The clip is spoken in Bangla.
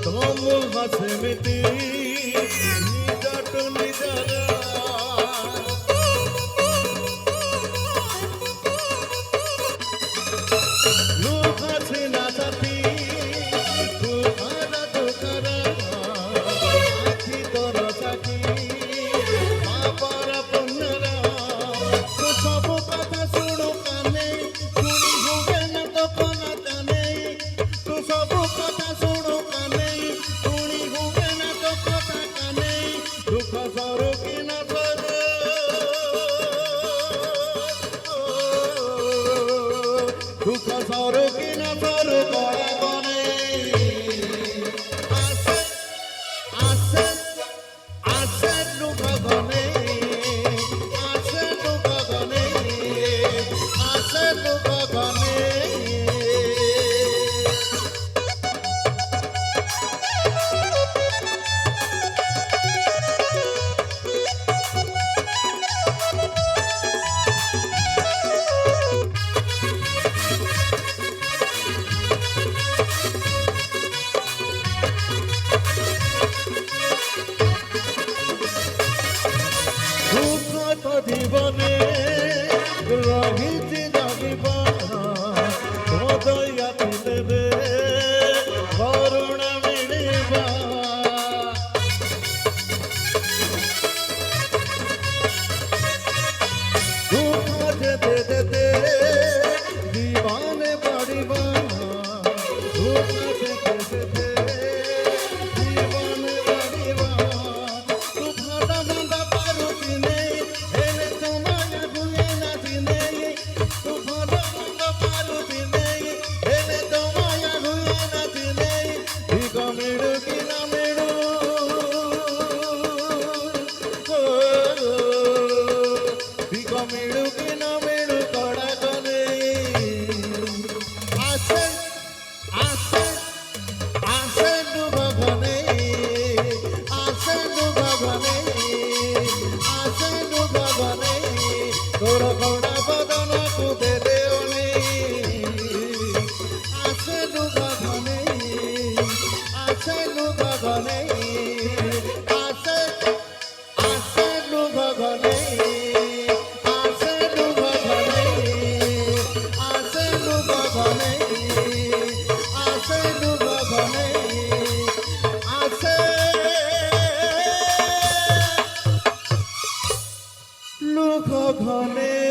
তমুল হাসে মেটি নিজাটু নিজারা লোক আছে না সাথী দুখারা দুখারা আখি তোর সাথী বাবারা পন্নরা তো সব কথা শুনো কানে শুনি ভুবে না তো কোনা জানে তো সব কথা শুনো কানে শুনি ভুবে না তো কথা কানে দুঃখ সরো কি না সরো দুঃখ সরো কি না সরো করা বনে আসে আসে আসে দুঃখ গনে আসে দুঃখ গনে আসে দুঃখ গনে দুঃখ জীবনে রহিছি জীবন হৃদয়া দেবে করুণা মিলিবা দুঃখ যেতে যেতে জীবনে পড়িবা দুঃখ যেতে যেতে জীবনে পড়িবা তু ভাদা ভাদা পারুতি নেই এলে তোমায় ভুলে না দিনে তু ভাদা ভাদা পারুতি নেই এলে তোমায় ভুলে না দিনে ভিগ মিড়ু কি না মিড়ু ভিগ মিড়ু কি না মিড়ু কড়া গনে আসে আসে আসে ডুব গনে আসে ডুব গনে আসে ডুব গনে তোর কড়া বদন কু দেলে ওনে আসে ডুব গনে আসে ডুব গনে আসে আসে ডুব গনে আসে ডুব গনে আসে ডুব গনে আসে ডুব গনে আসে লুক ঘনে